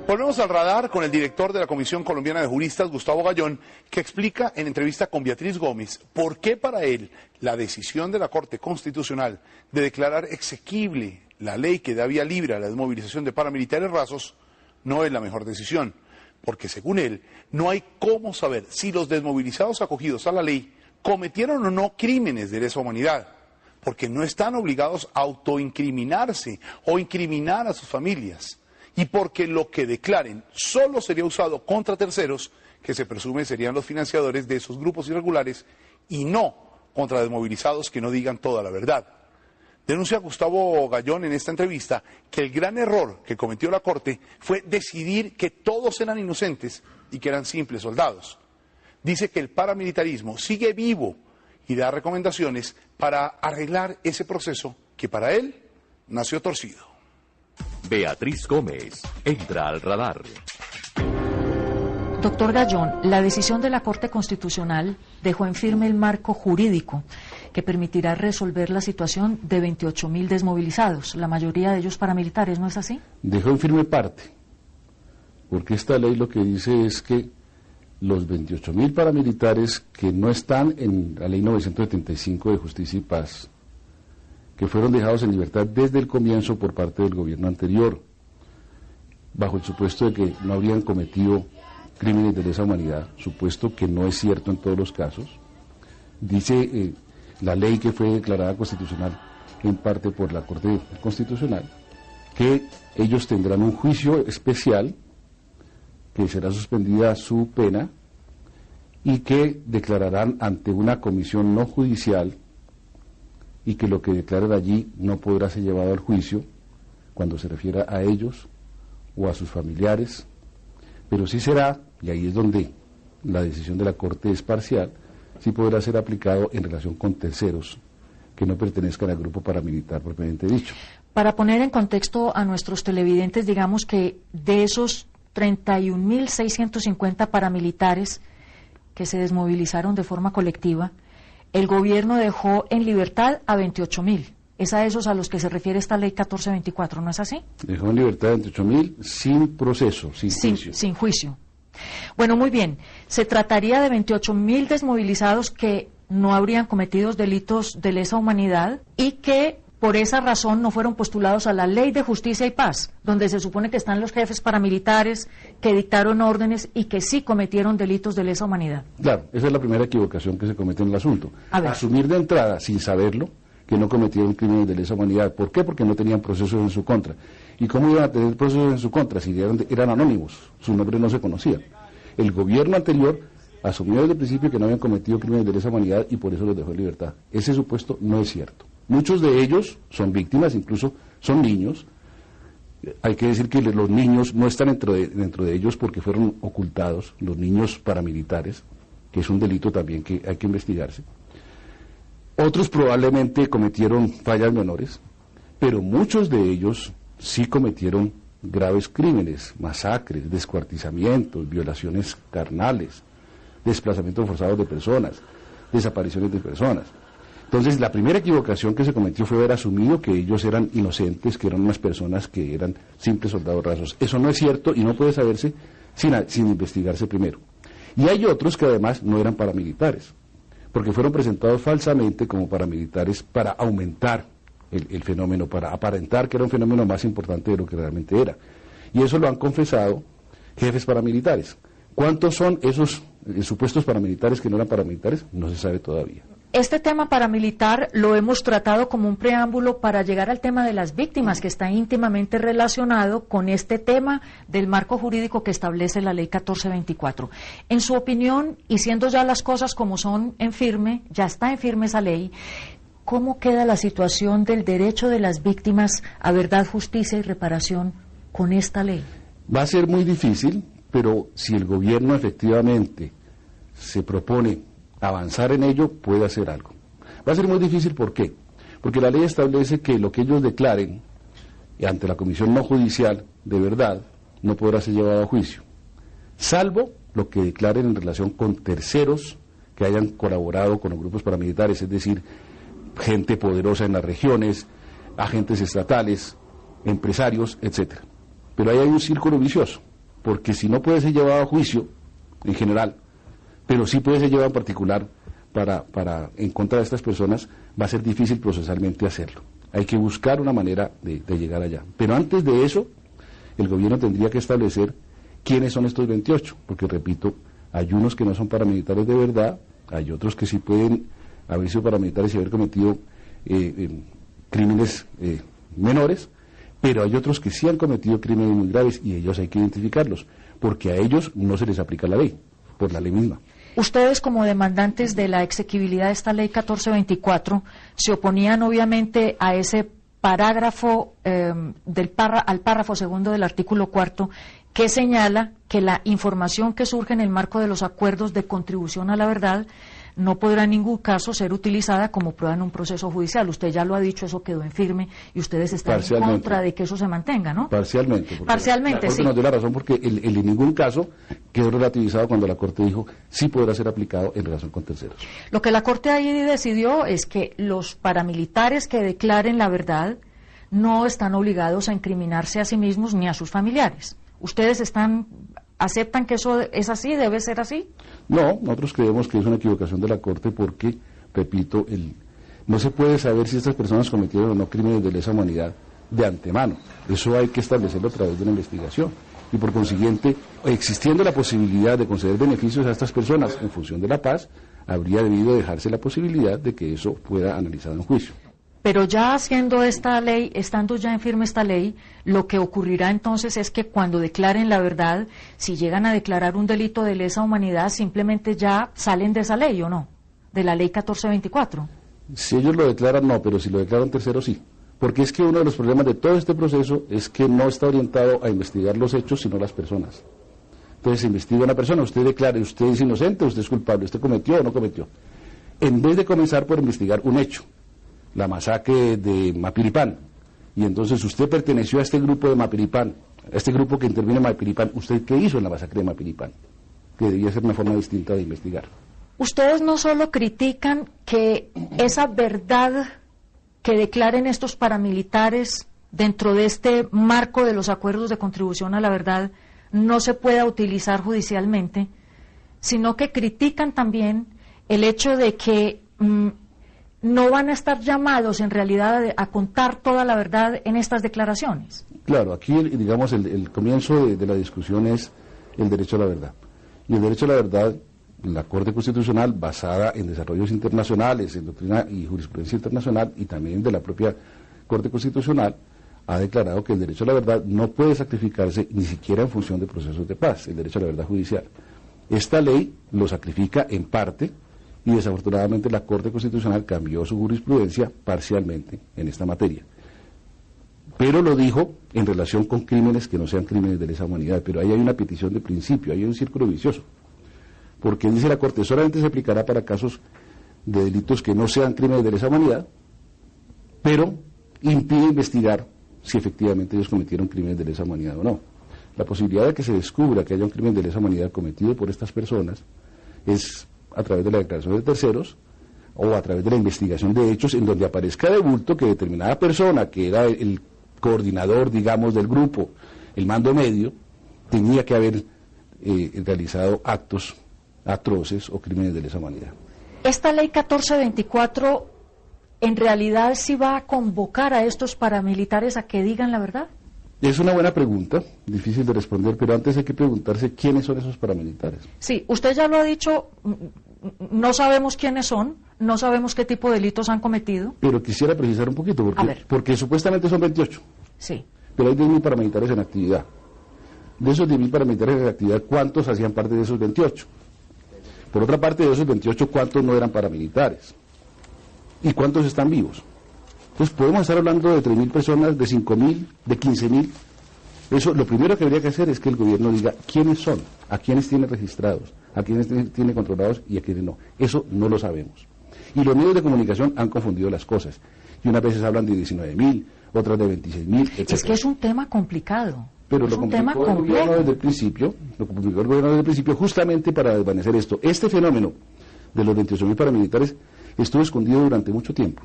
Volvemos al radar con el director de la Comisión Colombiana de Juristas, Gustavo Gallón, que explica en entrevista con Beatriz Gómez por qué para él la decisión de la Corte Constitucional de declarar exequible la ley que da vía libre a la desmovilización de paramilitares rasos no es la mejor decisión, porque según él no hay cómo saber si los desmovilizados acogidos a la ley cometieron o no crímenes de lesa humanidad, porque no están obligados a autoincriminarse o incriminar a sus familias, y porque lo que declaren solo sería usado contra terceros, que se presume serían los financiadores de esos grupos irregulares, y no contra desmovilizados que no digan toda la verdad. Denuncia Gustavo Gallón en esta entrevista que el gran error que cometió la Corte fue decidir que todos eran inocentes y que eran simples soldados. Dice que el paramilitarismo sigue vivo y da recomendaciones para arreglar ese proceso que para él nació torcido. Beatriz Gómez entra al radar. Doctor Gallón, la decisión de la Corte Constitucional dejó en firme el marco jurídico que permitirá resolver la situación de 28.000 desmovilizados, la mayoría de ellos paramilitares, ¿no es así? Dejó en firme parte, porque esta ley lo que dice es que los 28.000 paramilitares que no están en la ley 975 de Justicia y Paz, que fueron dejados en libertad desde el comienzo por parte del gobierno anterior, bajo el supuesto de que no habrían cometido crímenes de lesa humanidad, supuesto que no es cierto en todos los casos. Dice la ley que fue declarada constitucional en parte por la Corte Constitucional, que ellos tendrán un juicio especial, que será suspendida su pena, y que declararán ante una comisión no judicial, y que lo que declaren allí no podrá ser llevado al juicio cuando se refiera a ellos o a sus familiares, pero sí será, y ahí es donde la decisión de la Corte es parcial, sí podrá ser aplicado en relación con terceros que no pertenezcan al grupo paramilitar propiamente dicho. Para poner en contexto a nuestros televidentes, digamos que de esos 31.650 paramilitares que se desmovilizaron de forma colectiva, el gobierno dejó en libertad a 28.000. Es a esos a los que se refiere esta ley 1424, ¿no es así? Dejó en libertad a 28.000 sin proceso, sin juicio. Sin juicio. Bueno, muy bien. Se trataría de 28.000 desmovilizados que no habrían cometido delitos de lesa humanidad y que por esa razón no fueron postulados a la Ley de Justicia y Paz, donde se supone que están los jefes paramilitares que dictaron órdenes y que sí cometieron delitos de lesa humanidad. Claro, esa es la primera equivocación que se comete en el asunto. Asumir de entrada, sin saberlo, que no cometieron crímenes de lesa humanidad. ¿Por qué? Porque no tenían procesos en su contra. ¿Y cómo iban a tener procesos en su contra si eran anónimos? Su nombre no se conocía. El gobierno anterior asumió desde el principio que no habían cometido crímenes de lesa humanidad y por eso los dejó en libertad. Ese supuesto no es cierto. Muchos de ellos son víctimas, incluso son niños. Hay que decir que los niños no están dentro de ellos porque fueron ocultados, los niños paramilitares, que es un delito también que hay que investigarse. Otros probablemente cometieron fallas menores, pero muchos de ellos sí cometieron graves crímenes, masacres, descuartizamientos, violaciones carnales, desplazamientos forzados de personas, desapariciones de personas. Entonces, la primera equivocación que se cometió fue haber asumido que ellos eran inocentes, que eran unas personas que eran simples soldados rasos. Eso no es cierto y no puede saberse sin investigarse primero. Y hay otros que además no eran paramilitares, porque fueron presentados falsamente como paramilitares para aumentar el fenómeno, para aparentar que era un fenómeno más importante de lo que realmente era. Y eso lo han confesado jefes paramilitares. ¿Cuántos son esos supuestos paramilitares que no eran paramilitares? No se sabe todavía. Este tema paramilitar lo hemos tratado como un preámbulo para llegar al tema de las víctimas, que está íntimamente relacionado con este tema del marco jurídico que establece la ley 1424. En su opinión, y siendo ya las cosas como son en firme, ya está en firme esa ley, ¿cómo queda la situación del derecho de las víctimas a verdad, justicia y reparación con esta ley? Va a ser muy difícil, pero si el gobierno efectivamente se propone avanzar en ello, puede hacer algo. Va a ser muy difícil, ¿por qué? Porque la ley establece que lo que ellos declaren ante la comisión no judicial de verdad no podrá ser llevado a juicio, salvo lo que declaren en relación con terceros que hayan colaborado con los grupos paramilitares, es decir, gente poderosa en las regiones, agentes estatales, empresarios, etcétera. Pero ahí hay un círculo vicioso. porque si no puede ser llevado a juicio en general, pero sí puede ser llevado en particular en contra de estas personas, va a ser difícil procesalmente hacerlo. Hay que buscar una manera de llegar allá. Pero antes de eso, el gobierno tendría que establecer quiénes son estos 28, porque repito, hay unos que no son paramilitares de verdad, hay otros que sí pueden haber sido paramilitares y haber cometido crímenes menores, pero hay otros que sí han cometido crímenes muy graves y ellos hay que identificarlos, porque a ellos no se les aplica la ley, por la ley misma. Ustedes, como demandantes de la exequibilidad de esta ley 1424, se oponían obviamente a ese parágrafo al párrafo segundo del artículo 4, que señala que la información que surge en el marco de los acuerdos de contribución a la verdad no podrá en ningún caso ser utilizada como prueba en un proceso judicial. Usted ya lo ha dicho, eso quedó en firme y ustedes están en contra de que eso se mantenga, ¿no? Parcialmente. Parcialmente, sí. Nos dio la razón porque en ningún caso quedó relativizado cuando la Corte dijo sí podrá ser aplicado en relación con terceros. Lo que la Corte ahí decidió es que los paramilitares que declaren la verdad no están obligados a incriminarse a sí mismos ni a sus familiares. ¿Ustedes aceptan que eso es así, debe ser así? No, nosotros creemos que es una equivocación de la Corte porque, repito, no se puede saber si estas personas cometieron o no crímenes de lesa humanidad de antemano. Eso hay que establecerlo a través de una investigación. Y por consiguiente, existiendo la posibilidad de conceder beneficios a estas personas en función de la paz, habría debido dejarse la posibilidad de que eso fuera analizado en juicio. Pero ya haciendo esta ley, estando ya en firme esta ley, lo que ocurrirá entonces es que cuando declaren la verdad, si llegan a declarar un delito de lesa humanidad, simplemente ya salen de esa ley, ¿o no? De la ley 1424. Si ellos lo declaran, no, pero si lo declaran tercero, sí. Porque es que uno de los problemas de todo este proceso es que no está orientado a investigar los hechos, sino las personas. Entonces se investiga una persona, usted declara, usted es inocente, usted es culpable, usted cometió o no cometió. En vez de comenzar por investigar un hecho, la masacre de Mapiripán, y entonces usted perteneció a este grupo de Mapiripán, a este grupo que interviene en Mapiripán, ¿usted qué hizo en la masacre de Mapiripán? Que debía ser una forma distinta de investigar. Ustedes no solo critican que esa verdad que declaren estos paramilitares dentro de este marco de los acuerdos de contribución a la verdad no se pueda utilizar judicialmente, sino que critican también el hecho de que no van a estar llamados en realidad a contar toda la verdad en estas declaraciones. Claro, aquí digamos el comienzo de la discusión es el derecho a la verdad. Y el derecho a la verdad, la Corte Constitucional, basada en desarrollos internacionales, en doctrina y jurisprudencia internacional, y también de la propia Corte Constitucional, ha declarado que el derecho a la verdad no puede sacrificarse ni siquiera en función de procesos de paz, el derecho a la verdad judicial. Esta ley lo sacrifica en parte, y desafortunadamente la Corte Constitucional cambió su jurisprudencia parcialmente en esta materia. Pero lo dijo en relación con crímenes que no sean crímenes de lesa humanidad, pero ahí hay una petición de principio, hay un círculo vicioso. Porque dice la Corte, solamente se aplicará para casos de delitos que no sean crímenes de lesa humanidad, pero impide investigar si efectivamente ellos cometieron crímenes de lesa humanidad o no. La posibilidad de que se descubra que haya un crimen de lesa humanidad cometido por estas personas es a través de la declaración de terceros o a través de la investigación de hechos en donde aparezca de bulto que determinada persona, que era el coordinador, digamos, del grupo, el mando medio, tenía que haber realizado actos atroces o crímenes de lesa humanidad. Esta ley 1424 en realidad sí va a convocar a estos paramilitares a que digan la verdad. Es una buena pregunta, difícil de responder, pero antes hay que preguntarse quiénes son esos paramilitares. Sí, usted ya lo ha dicho, no sabemos quiénes son, no sabemos qué tipo de delitos han cometido. Pero quisiera precisar un poquito, porque supuestamente son 28. Sí. Pero hay 10.000 paramilitares en actividad. De esos 10.000 paramilitares en actividad, ¿cuántos hacían parte de esos 28? Por otra parte, de esos 28, ¿cuántos no eran paramilitares? ¿Y cuántos están vivos? Entonces podemos estar hablando de 3.000 personas, de 5.000, de 15.000. Eso, lo primero que habría que hacer es que el gobierno diga quiénes son, a quiénes tiene registrados, a quiénes tiene controlados y a quiénes no. Eso no lo sabemos. Y los medios de comunicación han confundido las cosas. Y unas veces hablan de 19.000, otras de 26.000, etc. Es que es un tema complicado. Pero lo complicó el gobierno desde el principio, justamente para desvanecer esto. Este fenómeno de los 28.000 paramilitares estuvo escondido durante mucho tiempo.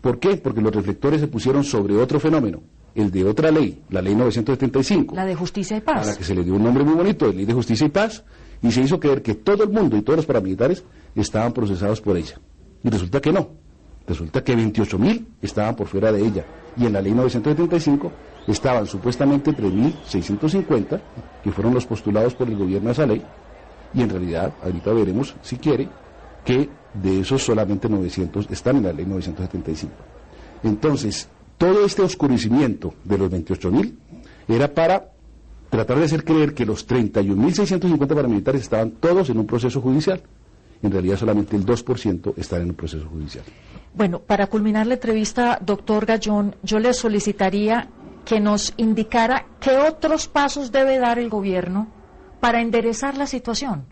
¿Por qué? Porque los reflectores se pusieron sobre otro fenómeno, el de otra ley, la ley 975. La de Justicia y Paz. A la que se le dio un nombre muy bonito, de Ley de Justicia y Paz, y se hizo creer que todo el mundo y todos los paramilitares estaban procesados por ella. Y resulta que no. Resulta que 28.000 estaban por fuera de ella. Y en la ley 975 estaban supuestamente 3.650, que fueron los postulados por el gobierno a esa ley, y en realidad, ahorita veremos, si quiere, que de esos solamente 900 están en la ley 975. Entonces, todo este oscurecimiento de los 28.000 era para tratar de hacer creer que los 31.650 paramilitares estaban todos en un proceso judicial. En realidad solamente el 2% están en un proceso judicial. Bueno, para culminar la entrevista, doctor Gallón, yo le solicitaría que nos indicara qué otros pasos debe dar el gobierno para enderezar la situación.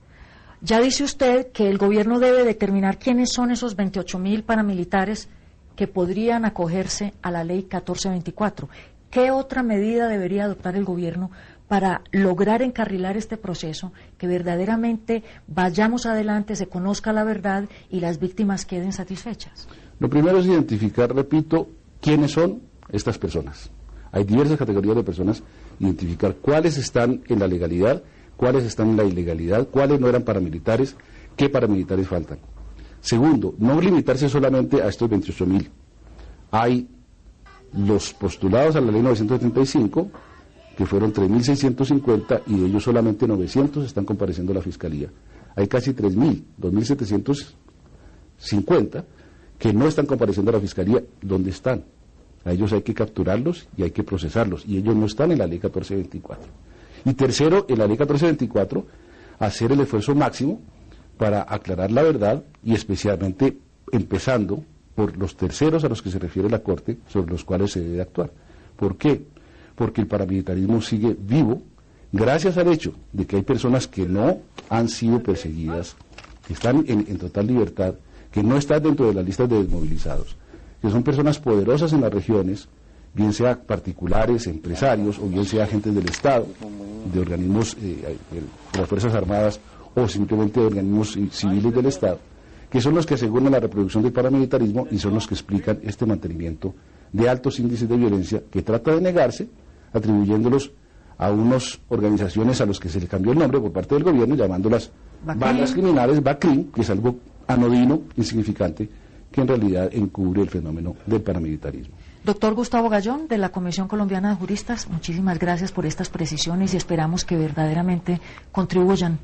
Ya dice usted que el gobierno debe determinar quiénes son esos 28.000 paramilitares que podrían acogerse a la ley 1424. ¿Qué otra medida debería adoptar el gobierno para lograr encarrilar este proceso, que verdaderamente vayamos adelante, se conozca la verdad y las víctimas queden satisfechas? Lo primero es identificar, repito, quiénes son estas personas. Hay diversas categorías de personas, identificar cuáles están en la legalidad, cuáles están en la ilegalidad, cuáles no eran paramilitares, qué paramilitares faltan. Segundo, no limitarse solamente a estos 28.000. Hay los postulados a la ley 975, que fueron 3.650, y de ellos solamente 900 están compareciendo a la Fiscalía. Hay casi 3.000, 2.750, que no están compareciendo a la Fiscalía. ¿Dónde están? A ellos hay que capturarlos y hay que procesarlos, y ellos no están en la ley 1424. Y tercero, en la ley 1424, hacer el esfuerzo máximo para aclarar la verdad, y especialmente empezando por los terceros a los que se refiere la Corte, sobre los cuales se debe actuar. ¿Por qué? Porque el paramilitarismo sigue vivo gracias al hecho de que hay personas que no han sido perseguidas, que están en total libertad, que no están dentro de las listas de desmovilizados, que son personas poderosas en las regiones, bien sea particulares, empresarios, o bien sea agentes del Estado, de organismos de las Fuerzas Armadas, o simplemente de organismos civiles del Estado, que son los que aseguran la reproducción del paramilitarismo y son los que explican este mantenimiento de altos índices de violencia que trata de negarse, atribuyéndolos a unas organizaciones a los que se le cambió el nombre por parte del gobierno, llamándolas bandas criminales, BACRIM, que es algo anodino, insignificante, que en realidad encubre el fenómeno del paramilitarismo. Doctor Gustavo Gallón, de la Comisión Colombiana de Juristas, muchísimas gracias por estas precisiones y esperamos que verdaderamente contribuyan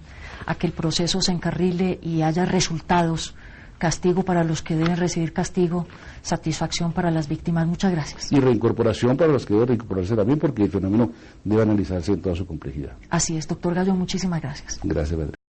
a que el proceso se encarrile y haya resultados, castigo para los que deben recibir castigo, satisfacción para las víctimas. Muchas gracias. Y reincorporación para los que deben reincorporarse también, porque el fenómeno debe analizarse en toda su complejidad. Así es, doctor Gallón, muchísimas gracias. Gracias, Beatriz.